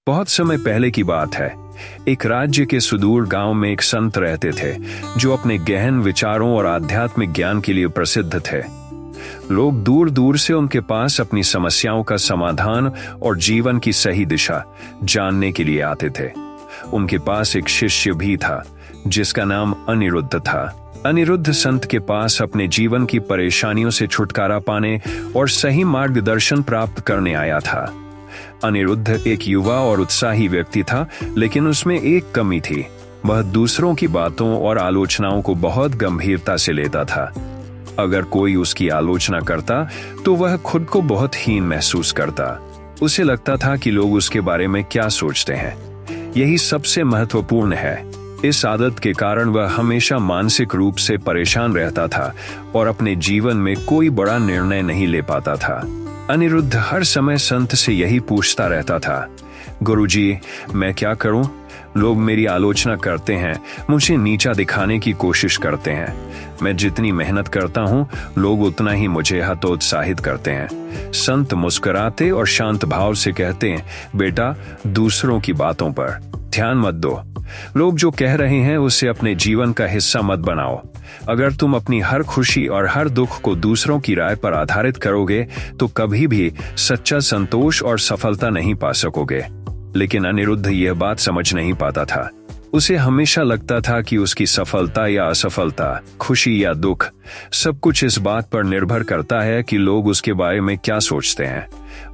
बहुत समय पहले की बात है। एक राज्य के सुदूर गांव में एक संत रहते थे जो अपने गहन विचारों और आध्यात्मिक ज्ञान के लिए प्रसिद्ध थे। लोग दूर दूर से उनके पास अपनी समस्याओं का समाधान और जीवन की सही दिशा जानने के लिए आते थे। उनके पास एक शिष्य भी था जिसका नाम अनिरुद्ध था। अनिरुद्ध संत के पास अपने जीवन की परेशानियों से छुटकारा पाने और सही मार्गदर्शन प्राप्त करने आया था। अनिरुद्ध एक युवा और उत्साही व्यक्ति था, लेकिन उसमें एक कमी थी। वह दूसरों की बातों और आलोचनाओं को बहुत गंभीरता से लेता था। अगर कोई उसकी आलोचना करता तो वह खुद को बहुत हीन महसूस करता। उसे लगता था कि लोग उसके बारे में क्या सोचते हैं, यही सबसे महत्वपूर्ण है। इस आदत के कारण वह हमेशा मानसिक रूप से परेशान रहता था और अपने जीवन में कोई बड़ा निर्णय नहीं ले पाता था। अनिरुद्ध हर समय संत से यही पूछता रहता था, गुरुजी, मैं क्या करूं? लोग मेरी आलोचना करते हैं, मुझे नीचा दिखाने की कोशिश करते हैं। मैं जितनी मेहनत करता हूं, लोग उतना ही मुझे हतोत्साहित करते हैं। संत मुस्कुराते और शांत भाव से कहते हैं, बेटा, दूसरों की बातों पर ध्यान मत दो। लोग जो कह रहे हैं उसे अपने जीवन का हिस्सा मत बनाओ। अगर तुम अपनी हर खुशी और हर दुख को दूसरों की राय पर आधारित करोगे तो कभी भी सच्चा संतोष और सफलता नहीं पा सकोगे। लेकिन अनिरुद्ध यह बात समझ नहीं पाता था। उसे हमेशा लगता था कि उसकी सफलता या असफलता, खुशी या दुख, सब कुछ इस बात पर निर्भर करता है कि लोग उसके बारे में क्या सोचते हैं।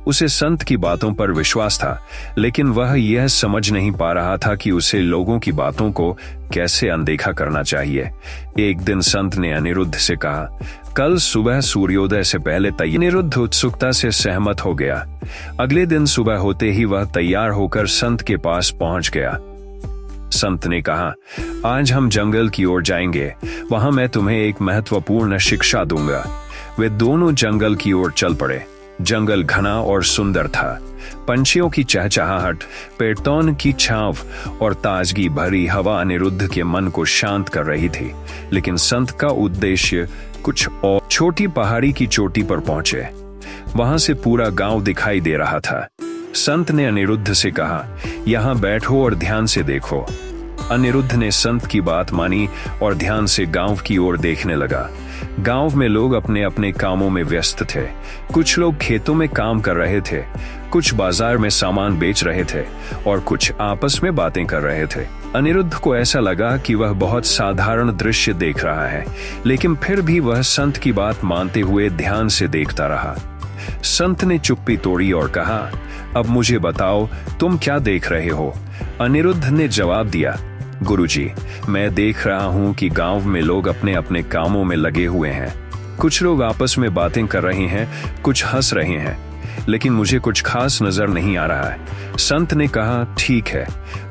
उसे संत की बातों पर विश्वास था, लेकिन वह यह समझ नहीं पा रहा था कि उसे लोगों की बातों को कैसे अनदेखा करना चाहिए। एक दिन संत ने अनिरुद्ध से कहा, कल सुबह सूर्योदय से पहले तैयार। अनिरुद्ध उत्सुकता से सहमत हो गया। अगले दिन सुबह होते ही वह तैयार होकर संत के पास पहुंच गया। संत ने कहा, आज हम जंगल की ओर जाएंगे, वहां मैं तुम्हें एक महत्वपूर्ण शिक्षा दूंगा। वे दोनों जंगल की ओर चल पड़े। जंगल घना और सुंदर था। पंछियों की चहचहाहट, पेड़ों की छांव और ताजगी भरी हवा अनिरुद्ध के मन को शांत कर रही थी। लेकिन संत का उद्देश्य कुछ और। छोटी पहाड़ी की चोटी पर पहुंचे। वहां से पूरा गांव दिखाई दे रहा था। संत ने अनिरुद्ध से कहा, यहां बैठो और ध्यान से देखो। अनिरुद्ध ने संत की बात मानी और ध्यान से गांव की ओर देखने लगा। गांव में लोग अपने अपने कामों में व्यस्त थे। कुछ लोग खेतों में काम कर रहे थे, कुछ बाजार में सामान बेच रहे थे और कुछ आपस में बातें कर रहे थे। अनिरुद्ध को ऐसा लगा कि वह बहुत साधारण दृश्य देख रहा है, लेकिन फिर भी वह संत की बात मानते हुए ध्यान से देखता रहा। संत ने चुप्पी तोड़ी और कहा, अब मुझे बताओ, तुम क्या देख रहे हो? अनिरुद्ध ने जवाब दिया, गुरुजी, मैं देख रहा हूं कि गांव में लोग अपने अपने कामों में लगे हुए हैं। कुछ लोग आपस में बातें कर रहे हैं, कुछ हंस रहे हैं, लेकिन मुझे कुछ खास नजर नहीं आ रहा है। संत ने कहा, ठीक है,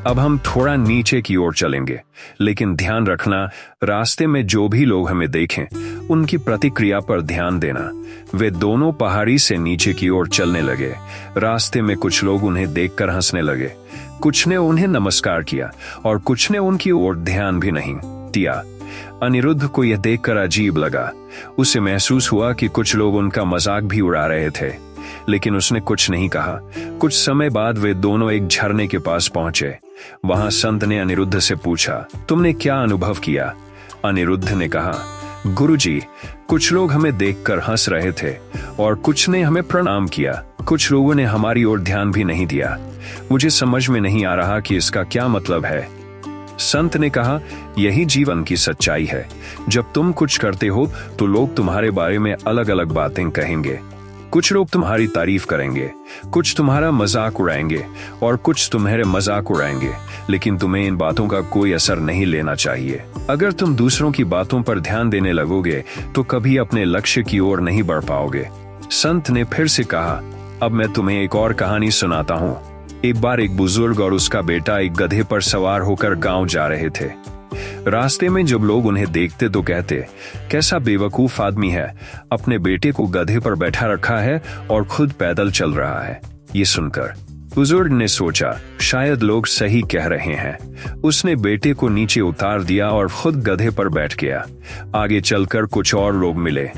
अब हम थोड़ा नीचे की ओर चलेंगे, लेकिन ध्यान रखना, रास्ते में जो भी लोग हमें देखें उनकी प्रतिक्रिया पर ध्यान देना। वे दोनों पहाड़ी से नीचे की ओर चलने लगे। रास्ते में कुछ लोग उन्हें देखकर हंसने लगे, कुछ ने उन्हें नमस्कार किया और कुछ ने उनकी ओर ध्यान भी नहीं दिया। अनिरुद्ध को यह देखकर अजीब लगा। उसे महसूस हुआ कि कुछ लोग उनका मजाक भी उड़ा रहे थे, लेकिन उसने कुछ नहीं कहा। कुछ समय बाद वे दोनों एक झरने के पास पहुंचे। वहां संत ने अनिरुद्ध से पूछा, तुमने क्या अनुभव किया? अनिरुद्ध ने कहा, गुरुजी, कुछ लोग हमें देखकर हंस रहे थे और कुछ ने हमें प्रणाम किया। कुछ लोगों ने हमारी ओर ध्यान भी नहीं दिया। मुझे समझ में नहीं आ रहा कि इसका क्या मतलब है। संत ने कहा, यही जीवन की सच्चाई है। जब तुम कुछ करते हो तो लोग तुम्हारे बारे में अलग अलग बातें कहेंगे। कुछ लोग तुम्हारी तारीफ करेंगे, कुछ तुम्हारा मजाक उड़ाएंगे और कुछ तुम्हारे मजाक उड़ाएंगे, लेकिन तुम्हें इन बातों का कोई असर नहीं लेना चाहिए। अगर तुम दूसरों की बातों पर ध्यान देने लगोगे तो कभी अपने लक्ष्य की ओर नहीं बढ़ पाओगे। संत ने फिर से कहा, अब मैं तुम्हें एक और कहानी सुनाता हूँ। एक बार एक बुजुर्ग और उसका बेटा एक गधे पर सवार होकर गांव जा रहे थे। रास्ते में जब लोग उन्हें देखते तो कहते, कैसा बेवकूफ आदमी है, अपने बेटे को गधे पर बैठा रखा है और खुद पैदल चल रहा है। ये सुनकर बुजुर्ग ने सोचा, शायद लोग सही कह रहे हैं। उसने बेटे को नीचे उतार दिया और खुद गधे पर बैठ गया। आगे चलकर कुछ और लोग मिले।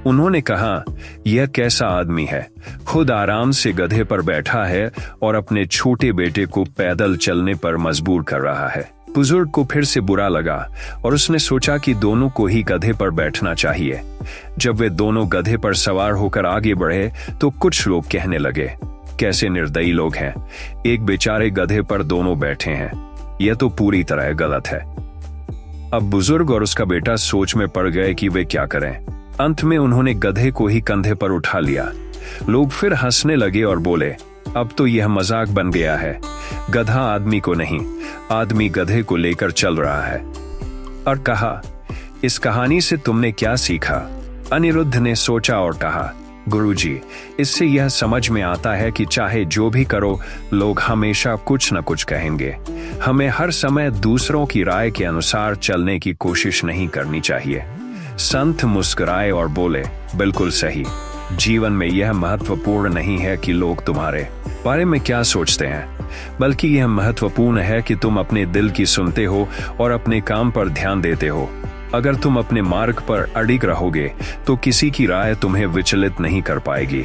उन्होंने कहा, यह कैसा आदमी है, खुद आराम से गधे पर बैठा है और अपने छोटे बेटे को पैदल चलने पर मजबूर कर रहा है। बुजुर्ग को फिर से बुरा लगा और उसने सोचा कि दोनों को ही गधे पर बैठना चाहिए। जब वे दोनों गधे पर सवार होकर आगे बढ़े तो कुछ लोग कहने लगे, कैसे निर्दयी लोग हैं, एक बेचारे गधे पर दोनों बैठे हैं, यह तो पूरी तरह गलत है। अब बुजुर्ग और उसका बेटा सोच में पड़ गए कि वे क्या करें। अंत में उन्होंने गधे को ही कंधे पर उठा लिया। लोग फिर हंसने लगे और बोले, अब तो यह मजाक बन गया है, गधा आदमी को नहीं, आदमी गधे को लेकर चल रहा है। और कहा, इस कहानी से तुमने क्या सीखा? अनिरुद्ध ने सोचा और कहा, गुरुजी, इससे यह समझ में आता है कि चाहे जो भी करो, लोग हमेशा कुछ न कुछ कहेंगे। हमें हर समय दूसरों की राय के अनुसार चलने की कोशिश नहीं करनी चाहिए। संत मुस्कुराए और बोले, बिल्कुल सही। जीवन में यह महत्वपूर्ण नहीं है कि लोग तुम्हारे बारे में क्या सोचते हैं, बल्कि यह महत्वपूर्ण है कि तुम अपने दिल की सुनते हो और अपने काम पर ध्यान देते हो। अगर तुम अपने मार्ग पर अडिग रहोगे तो किसी की राय तुम्हें विचलित नहीं कर पाएगी।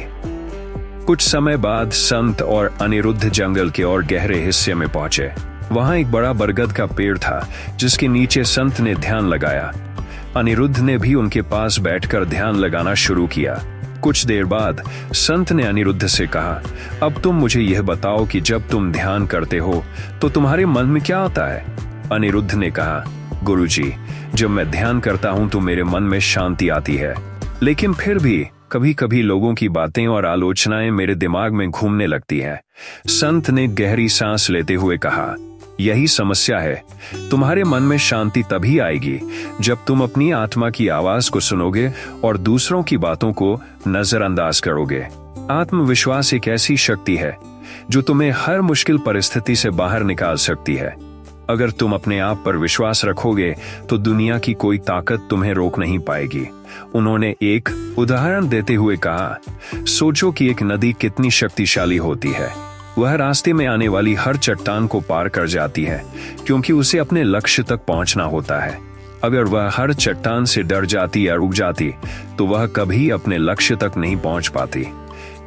कुछ समय बाद संत और अनिरुद्ध जंगल के और गहरे हिस्से में पहुंचे। वहां एक बड़ा बरगद का पेड़ था जिसके नीचे संत ने ध्यान लगाया। अनिरुद्ध ने भी उनके पास बैठकर ध्यान लगाना शुरू किया। कुछ देर बाद संत ने अनिरुद्ध से कहा, अब तुम मुझे यह बताओ कि जब तुम ध्यान करते हो तो तुम्हारे मन में क्या आता है? अनिरुद्ध ने कहा, गुरुजी, जब मैं ध्यान करता हूं तो मेरे मन में शांति आती है, लेकिन फिर भी कभी कभी लोगों की बातें और आलोचनाएं मेरे दिमाग में घूमने लगती है। संत ने गहरी सांस लेते हुए कहा, यही समस्या है। तुम्हारे मन में शांति तभी आएगी जब तुम अपनी आत्मा की आवाज को सुनोगे और दूसरों की बातों को नजरअंदाज करोगे। आत्मविश्वास एक ऐसी शक्ति है जो तुम्हें हर मुश्किल परिस्थिति से बाहर निकाल सकती है। अगर तुम अपने आप पर विश्वास रखोगे तो दुनिया की कोई ताकत तुम्हें रोक नहीं पाएगी। उन्होंने एक उदाहरण देते हुए कहा, सोचो कि एक नदी कितनी शक्तिशाली होती है। वह रास्ते में आने वाली हर चट्टान को पार कर जाती है क्योंकि उसे अपने लक्ष्य तक पहुंचना होता है। अगर वह हर चट्टान से डर जाती या रुक जाती तो वह कभी अपने लक्ष्य तक नहीं पहुंच पाती।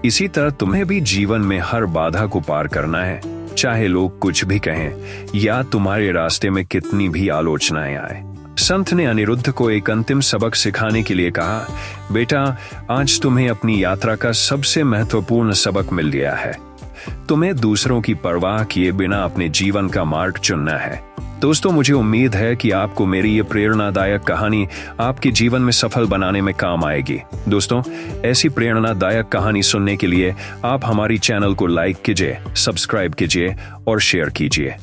इसी तरह तुम्हें भी जीवन में हर बाधा को पार करना है, चाहे लोग कुछ भी कहें या तुम्हारे रास्ते में कितनी भी आलोचनाएं आए। संत ने अनिरुद्ध को एक अंतिम सबक सिखाने के लिए कहा, बेटा, आज तुम्हें अपनी यात्रा का सबसे महत्वपूर्ण सबक मिल गया है। तुम्हें दूसरों की परवाह किए बिना अपने जीवन का मार्ग चुनना है। दोस्तों, मुझे उम्मीद है कि आपको मेरी ये प्रेरणादायक कहानी आपके जीवन में सफल बनाने में काम आएगी। दोस्तों, ऐसी प्रेरणादायक कहानी सुनने के लिए आप हमारी चैनल को लाइक कीजिए, सब्सक्राइब कीजिए और शेयर कीजिए।